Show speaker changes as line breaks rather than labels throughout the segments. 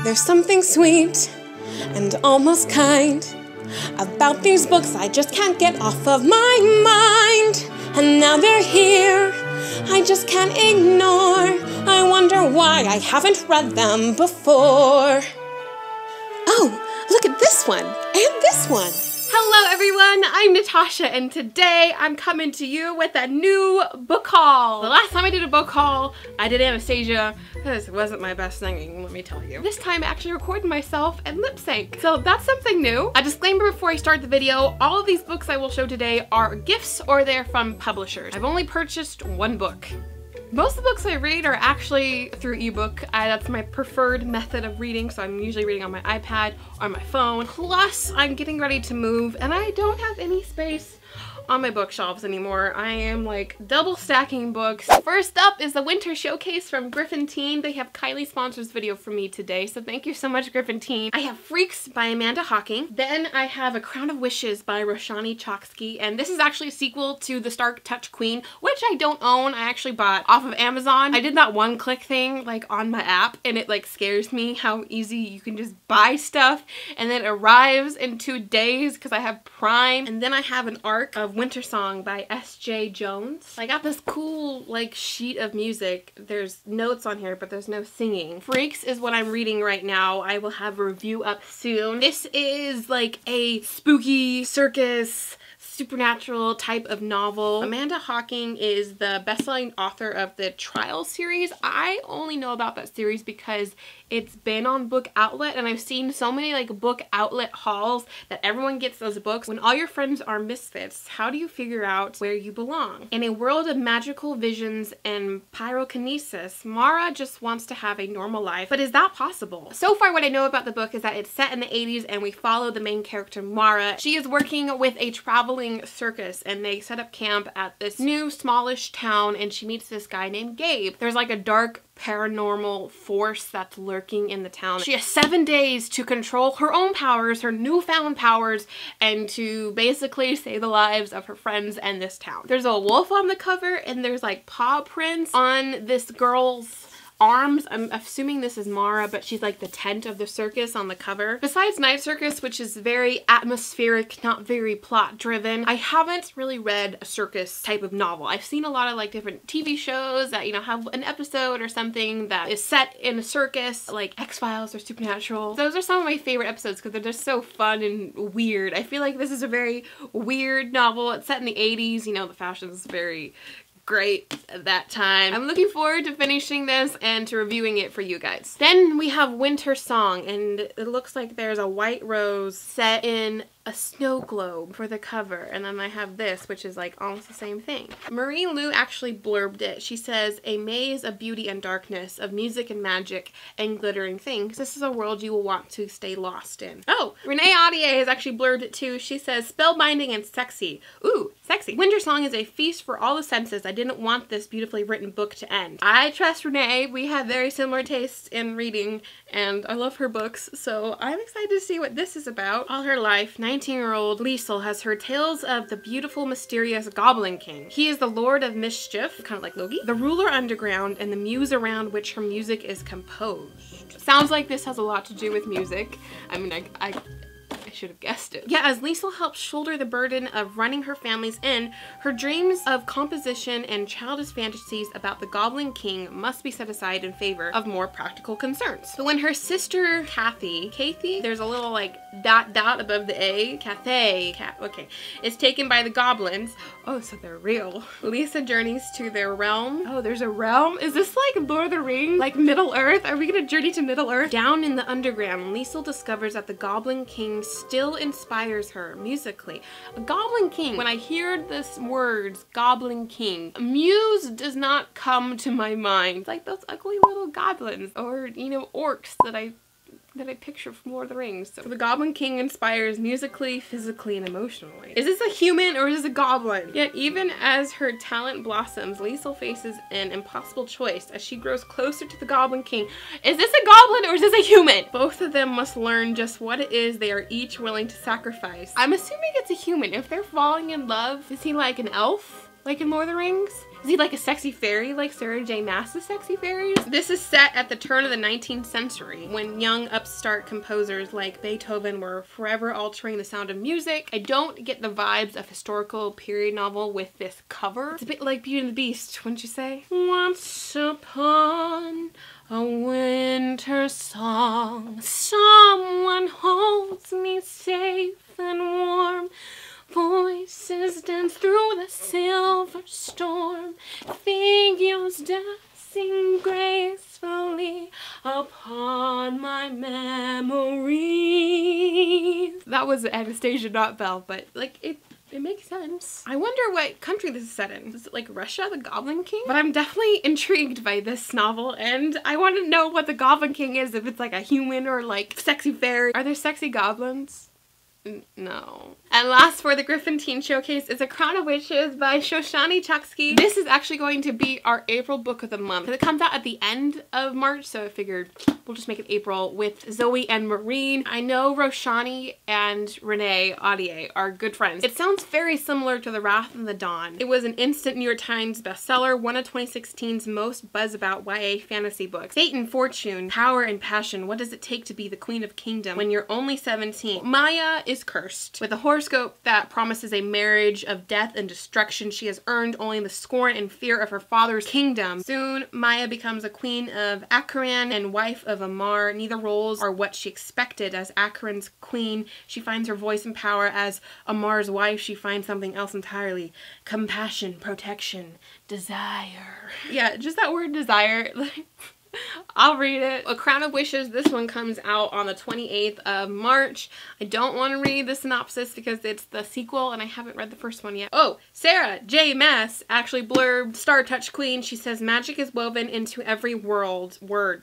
There's something sweet and almost kind about these books I just can't get off of my mind. And now they're here, I just can't ignore. I wonder why I haven't read them before. Oh, look at this one, and this one.
Hello everyone, I'm Natasha, and today I'm coming to you with a new book haul. The last time I did a book haul, I did Anastasia. This wasn't my best singing, let me tell you. This time I actually recorded myself and lip sync. So that's something new. A disclaimer before I start the video, all of these books I will show today are gifts or they're from publishers. I've only purchased one book. Most of the books I read are actually through ebook. That's my preferred method of reading, so I'm usually reading on my iPad or my phone. Plus, I'm getting ready to move and I don't have any space on my bookshelves anymore. I am like double stacking books. First up is the Winter Showcase from Griffin Teen. They have Kylie sponsors video for me today, so thank you so much, Griffin Teen. I have Freaks by Amanda Hocking. Then I have A Crown of Wishes by Roshani Chokski, and this is actually a sequel to The Stark Touch Queen, which I don't own. I actually bought off of Amazon. I did that one-click thing like on my app, and it like scares me how easy you can just buy stuff and then it arrives in 2 days because I have Prime. And then I have an arc of Winter Song by S.J. Jones. I got this cool like sheet of music. There's notes on here, but there's no singing. Freaks is what I'm reading right now. I will have a review up soon. This is like a spooky circus supernatural type of novel. Amanda Hocking is the best-selling author of the Trial series. I only know about that series because it's been on Book Outlet, and I've seen so many like Book Outlet hauls that everyone gets those books. When all your friends are misfits, how do you figure out where you belong? In a world of magical visions and pyrokinesis, Mara just wants to have a normal life, but is that possible? So far what I know about the book is that it's set in the 80s and we follow the main character Mara. She is working with a traveling circus and they set up camp at this new smallish town, and she meets this guy named Gabe. There's like a dark paranormal force that's lurking in the town. She has 7 days to control her own powers, her newfound powers, and to basically save the lives of her friends and this town. There's a wolf on the cover and there's like paw prints on this girl's arms. I'm assuming this is Mara, but she's like the tent of the circus on the cover. Besides Night Circus, which is very atmospheric, not very plot driven, I haven't really read a circus type of novel. I've seen a lot of like different TV shows that, you know, have an episode or something that is set in a circus, like X-Files or Supernatural. Those are some of my favorite episodes because they're just so fun and weird. I feel like this is a very weird novel. It's set in the 80s, you know, the fashion's very great at that time. I'm looking forward to finishing this and to reviewing it for you guys. Then we have Winter Song, and it looks like there's a white rose set in a snow globe for the cover, and then I have this, which is like almost the same thing. Marie Lu actually blurbed it. She says, "A maze of beauty and darkness, of music and magic and glittering things. This is a world you will want to stay lost in." Oh, Renee Audier has actually blurbed it too. She says, "Spellbinding and sexy." Ooh, sexy. Winter Song is a feast for all the senses. I didn't want this beautifully written book to end. I trust Renee. We have very similar tastes in reading, and I love her books, so I'm excited to see what this is about. All her life, 19-year-old Liesel has heard tales of the beautiful, mysterious Goblin King. He is the Lord of Mischief, kind of like Loki, the ruler underground, and the muse around which her music is composed. Sounds like this has a lot to do with music. I mean, I should have guessed it. Yeah, as Liesel helps shoulder the burden of running her family's inn, her dreams of composition and childish fantasies about the Goblin King must be set aside in favor of more practical concerns. But when her sister Kathy, there's a little like dot above the A, Cathay, okay, is taken by the goblins. Oh, so they're real. Lisa journeys to their realm. Oh, there's a realm? Is this like Lord of the Rings? Like Middle Earth? Are we gonna journey to Middle Earth? Down in the underground, Liesel discovers that the Goblin King still inspires her musically. A Goblin King. When I hear this words, Goblin King, muse does not come to my mind. It's like those ugly little goblins or, you know, orcs that I picture from Lord of the Rings. So the Goblin King inspires musically, physically, and emotionally. Is this a human or is this a goblin? Yet even as her talent blossoms, Liesel faces an impossible choice as she grows closer to the Goblin King. Is this a goblin or is this a human? Both of them must learn just what it is they are each willing to sacrifice. I'm assuming it's a human. If they're falling in love, is he like an elf? like in Lord of the Rings? Is he like a sexy fairy like Sarah J. Maas's Sexy Fairies? This is set at the turn of the 19th century when young upstart composers like Beethoven were forever altering the sound of music. I don't get the vibes of historical period novel with this cover. It's a bit like Beauty and the Beast, wouldn't you say? Once upon a winter song, someone holds me safe and warm. Voices dance through the silver storm, figures dancing gracefully upon my memories. That was Anastasia, not Belle, but like it makes sense. I wonder what country this is set in. Is it like Russia, the Goblin King? But I'm definitely intrigued by this novel, and I want to know what the Goblin King is, if it's like a human or like sexy fairy. Are there sexy goblins? No. And last for the Griffin Teen Showcase is A Crown of Wishes by Shoshani Chokshi. This is actually going to be our April book of the month. It comes out at the end of March, so I figured we'll just make it April with Zoe and Maureen. I know Roshani and Renee Audier are good friends. It sounds very similar to The Wrath and the Dawn. It was an instant New York Times bestseller, one of 2016's most buzz about YA fantasy books. Fate and fortune, power and passion. What does it take to be the Queen of Kingdom when you're only 17? Maya is cursed with a horoscope that promises a marriage of death and destruction. She has earned only the scorn and fear of her father's kingdom. Soon, Maya becomes a queen of Acheron and wife of Amar. Neither roles are what she expected. As Acheron's queen, she finds her voice and power. As Amar's wife, she finds something else entirely. Compassion, protection, desire. Yeah, just that word desire. I'll read it. A Crown of Wishes, this one comes out on the 28th of March. I don't want to read the synopsis because it's the sequel and I haven't read the first one yet. Oh, Sarah J. Maas actually blurbed Star Touch Queen. She says magic is woven into every word,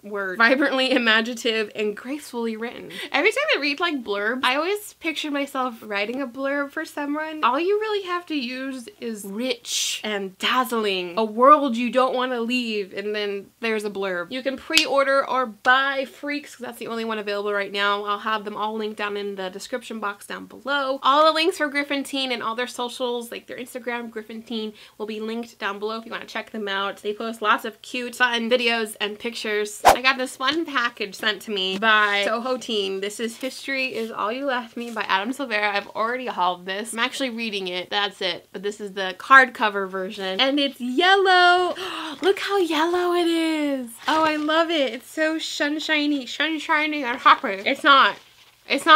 vibrantly imaginative and gracefully written. Every time I read like blurb, I always picture myself writing a blurb for someone. All you really have to use is rich and dazzling, a world you don't want to leave, and then there's a blurb. You can pre-order or buy Freaks, because that's the only one available right now. I'll have them all linked down in the description box down below. All the links for Griffin Teen and all their socials, like their Instagram, Griffin Teen, will be linked down below if you want to check them out. They post lots of cute, fun videos and pictures. I got this fun package sent to me by Soho Teen. This is History Is All You Left Me by Adam Silvera. I've already hauled this. I'm actually reading it. That's it. But this is the hardcover version. And it's yellow. Look how yellow it is. Oh, I love it. It's so sunshiny and happy. It's not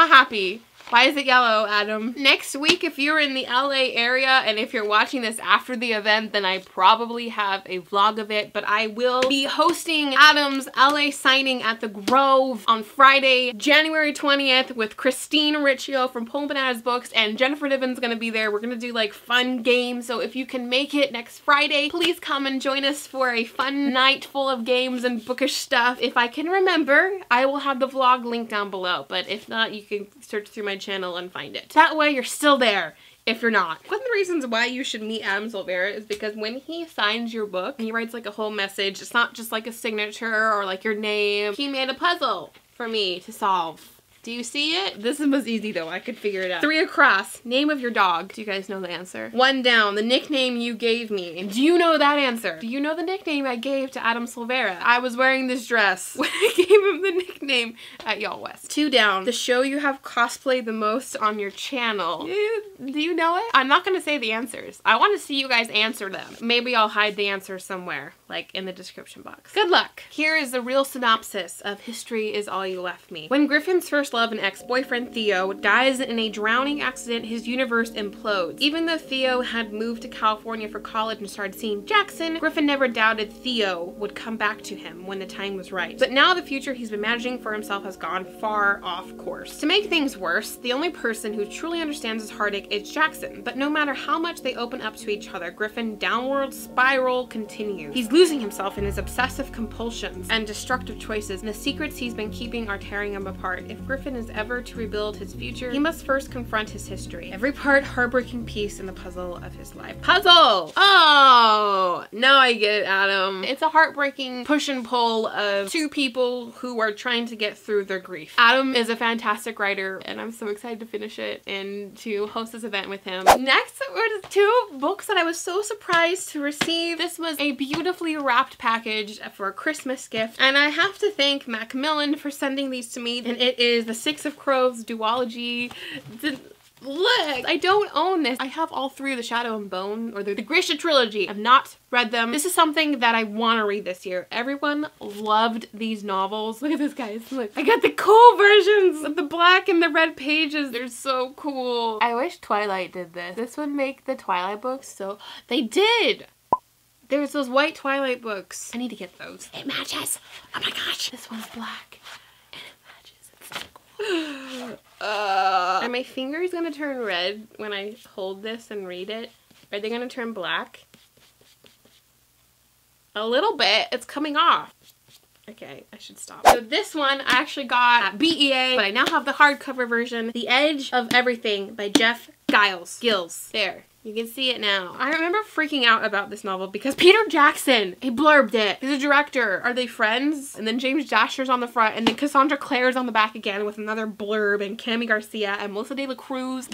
happy. Why is it yellow, Adam? Next week, if you're in the LA area and if you're watching this after the event, then I probably have a vlog of it, but I will be hosting Adam's LA signing at the Grove on Friday, January 20th with Christine Riccio from Pulling Bananas Books, and Jennifer Niven's gonna be there. We're gonna do like fun games, so if you can make it next Friday, please come and join us for a fun night full of games and bookish stuff. If I can remember, I will have the vlog linked down below, but if not, you can search through my channel and find it. That way you're still there if you're not. One of the reasons why you should meet Adam Silvera is because when he signs your book, he writes like a whole message. It's not just like a signature or like your name. He made a puzzle for me to solve. Do you see it? This was easy though, I could figure it out. 3 across, name of your dog. Do you guys know the answer? 1 down, the nickname you gave me. Do you know that answer? Do you know the nickname I gave to Adam Silvera? I was wearing this dress when I gave him the nickname at Y'all West. 2 down, the show you have cosplayed the most on your channel. Do you know it? I'm not gonna say the answers. I want to see you guys answer them. Maybe I'll hide the answer somewhere, like in the description box. Good luck. Here is the real synopsis of History Is All You Left Me. When Griffin's first love and ex-boyfriend Theo dies in a drowning accident, his universe implodes. Even though Theo had moved to California for college and started seeing Jackson, Griffin never doubted Theo would come back to him when the time was right. But now the future he's been imagining for himself has gone far off course. To make things worse, the only person who truly understands his heartache is Jackson. But no matter how much they open up to each other, Griffin's downward spiral continues. He's losing himself in his obsessive compulsions and destructive choices, and the secrets he's been keeping are tearing him apart. If Griffin is ever to rebuild his future, he must first confront his history. Every part heartbreaking piece in the puzzle of his life. Puzzle! Oh! Now I get it, Adam. It's a heartbreaking push and pull of two people who are trying to get through their grief. Adam is a fantastic writer, and I'm so excited to finish it and to host this event with him. Next were two books that I was so surprised to receive. This was a beautifully wrapped package for a Christmas gift, and I have to thank Macmillan for sending these to me, and it is the Six of Crows duology. Look, I don't own this. I have all three of the Shadow and Bone, or the Grisha trilogy. I've not read them. This is something that I want to read this year. Everyone loved these novels. Look at this, guys. Look, I got the cool versions of the black and the red pages. They're so cool. I wish Twilight did this. This would make the Twilight books so... They did! There's those white Twilight books. I need to get those. It matches. Oh my gosh. This one's black. And it matches. It's so cool. Are my fingers gonna turn red when I hold this and read it? Are they gonna turn black? A little bit. It's coming off. Okay, I should stop. So this one I actually got at BEA, but I now have the hardcover version. The Edge of Everything by Jeff Giles. There. You can see it now. I remember freaking out about this novel because Peter Jackson, he blurbed it. He's a director. Are they friends? And then James Jasher's on the front, and then Cassandra Clare's on the back again with another blurb, and Cami Garcia and Melissa De La Cruz.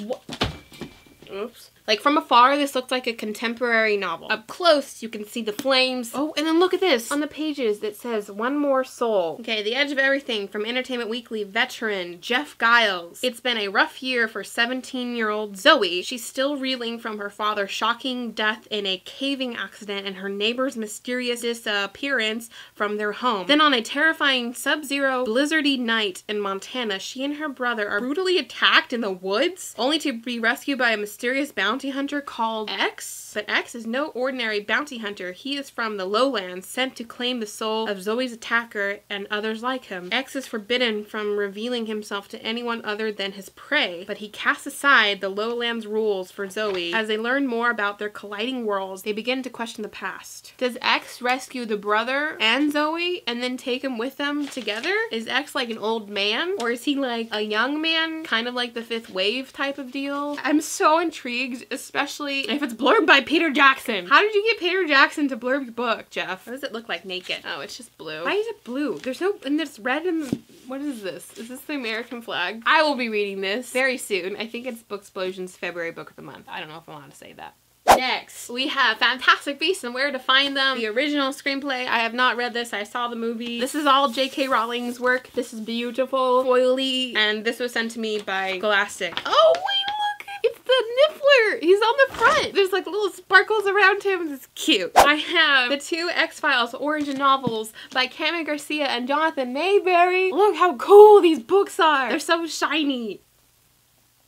Oops. Like from afar, this looks like a contemporary novel. Up close, you can see the flames. Oh, and then look at this. On the pages, that says One More Soul. Okay, The Edge of Everything from Entertainment Weekly veteran Jeff Giles. It's been a rough year for 17-year-old Zoe. She's still reeling from her father's shocking death in a caving accident and her neighbor's mysterious disappearance from their home. Then on a terrifying sub-zero blizzardy night in Montana, she and her brother are brutally attacked in the woods, only to be rescued by a mysterious bounty hunter called X. But X is no ordinary bounty hunter. He is from the lowlands, sent to claim the soul of Zoe's attacker and others like him. X is forbidden from revealing himself to anyone other than his prey, but he casts aside the lowlands rules for Zoe. As they learn more about their colliding worlds, they begin to question the past. Does X rescue the brother and Zoe and then take him with them together? Is X like an old man, or is he like a young man, kind of like the Fifth Wave type of deal? I'm so intrigued, especially if it's blurred by Peter Jackson. How did you get Peter Jackson to blurb your book, Jeff? What does it look like naked? Oh, it's just blue. Why is it blue? There's no, and there's red and, what is this? Is this the American flag? I will be reading this very soon. I think it's Booksplosion's February book of the month. I don't know if I want to say that. Next, we have Fantastic Beasts and Where to Find Them, the original screenplay. I have not read this. I saw the movie. This is all J.K. Rowling's work. This is beautiful, foily, and this was sent to me by Scholastic. Oh, wait, look! It's the Niffler! He's on the front! There's like little sparkles around him. It's cute. I have the two X-Files origin novels by Cami Garcia and Jonathan Mayberry. Look how cool these books are! They're so shiny.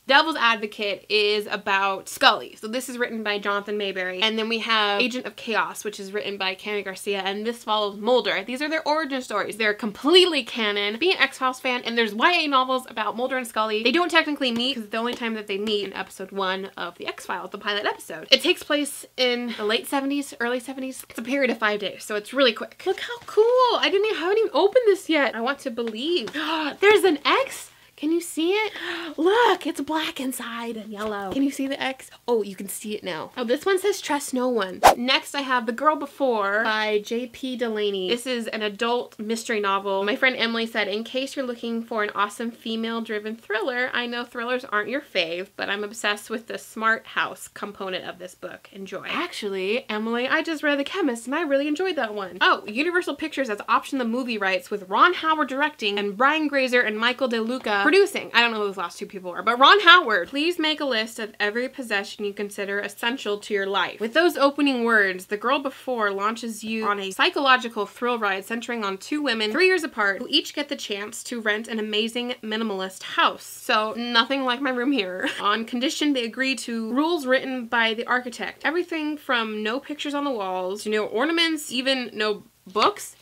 Devil's Advocate is about Scully. So this is written by Jonathan Mayberry. And then we have Agent of Chaos, which is written by Cami Garcia, and this follows Mulder. These are their origin stories. They're completely canon. Be an X-Files fan, and there's YA novels about Mulder and Scully. They don't technically meet, because the only time that they meet in episode 1 of the X-Files, the pilot episode. It takes place in the late 70s, early 70s. It's a period of 5 days, so it's really quick. Look how cool! I haven't even opened this yet. I want to believe. There's an X! Can you see it? Look, it's black inside and yellow. Can you see the X? Oh, you can see it now. Oh, this one says Trust No One. Next, I have The Girl Before by J.P. Delaney. This is an adult mystery novel. My friend Emily said, in case you're looking for an awesome female-driven thriller, I know thrillers aren't your fave, but I'm obsessed with the smart house component of this book. Enjoy. Actually, Emily, I just read The Chemist and I really enjoyed that one. Oh, Universal Pictures has optioned the movie rights with Ron Howard directing and Brian Grazer and Michael DeLuca producing. I don't know who those last two people are, but Ron Howard. Please make a list of every possession you consider essential to your life. With those opening words, The Girl Before launches you on a psychological thrill ride centering on two women 3 years apart who each get the chance to rent an amazing minimalist house. So nothing like my room here. On condition they agree to rules written by the architect. Everything from no pictures on the walls to no ornaments, even no books,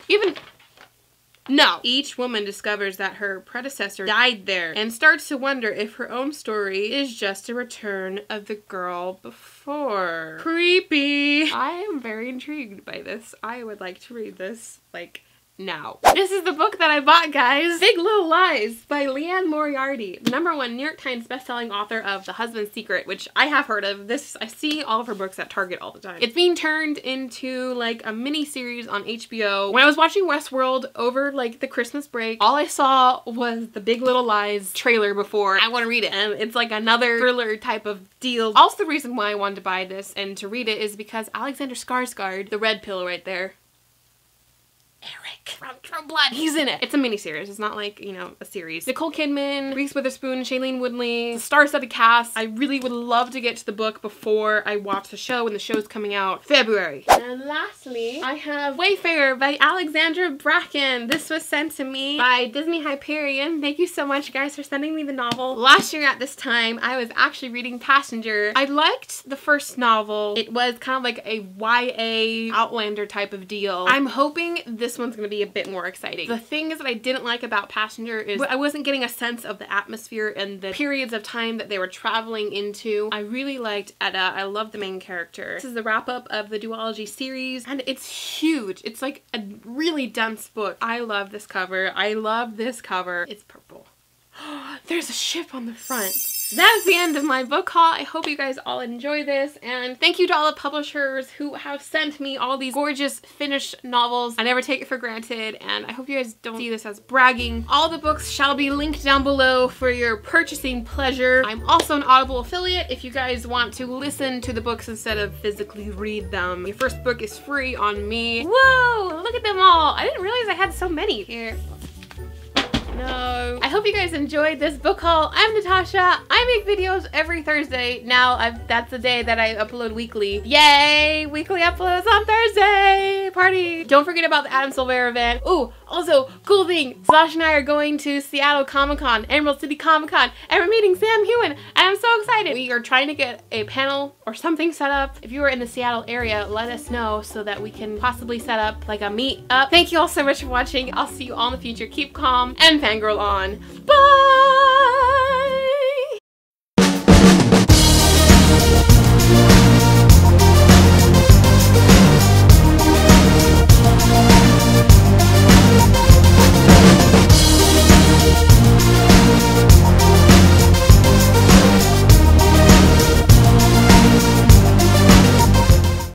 no. Each woman discovers that her predecessor died there and starts to wonder if her own story is just a return of the girl before. Creepy. I am very intrigued by this. I would like to read this, like, now. This is the book that I bought, guys. Big Little Lies by Leanne Moriarty, the #1 New York Times bestselling author of The Husband's Secret, which I have heard of. This, I see all of her books at Target all the time. It's being turned into like a mini series on HBO. When I was watching Westworld over like the Christmas break, all I saw was the Big Little Lies trailer before I want to read it, and it's like another thriller type of deal. Also, the reason why I wanted to buy this and to read it is because Alexander Skarsgård, the red pill right there, Eric from True Blood, he's in it. It's a miniseries. It's not like, you know, a series. Nicole Kidman, Reese Witherspoon, Shailene Woodley, star-studded cast. I really would love to get to the book before I watch the show, and the show's coming out February. And lastly, I have Wayfarer by Alexandra Bracken. This was sent to me by Disney Hyperion. Thank you so much, guys, for sending me the novel. Last year at this time, I was actually reading Passenger. I liked the first novel. It was kind of like a YA Outlander type of deal. I'm hoping this one's gonna be a bit more exciting. The things that I didn't like about Passenger is I wasn't getting a sense of the atmosphere and the periods of time that they were traveling into. I really liked Etta. I love the main character. This is the wrap up of the duology series, and it's huge. It's like a really dense book. I love this cover. I love this cover. It's purple. There's a ship on the front. That's the end of my book haul. I hope you guys all enjoy this, and thank you to all the publishers who have sent me all these gorgeous finished novels. I never take it for granted, and I hope you guys don't see this as bragging. All the books shall be linked down below for your purchasing pleasure. I'm also an Audible affiliate if you guys want to listen to the books instead of physically read them. Your first book is free on me. Whoa, look at them all. I didn't realize I had so many here. No. I hope you guys enjoyed this book haul. I'm Natasha. I make videos every Thursday. Now that's the day that I upload weekly. Yay! Weekly uploads on Thursday! Party! Don't forget about the Adam Silvera event. Ooh, also, cool thing. Slash and I are going to Seattle Comic-Con, Emerald City Comic-Con, and we're meeting Sam Hewen, and I'm so excited. We are trying to get a panel or something set up. If you are in the Seattle area, let us know so that we can possibly set up like a meet up. Thank you all so much for watching. I'll see you all in the future. Keep calm and fangirl on. Bye!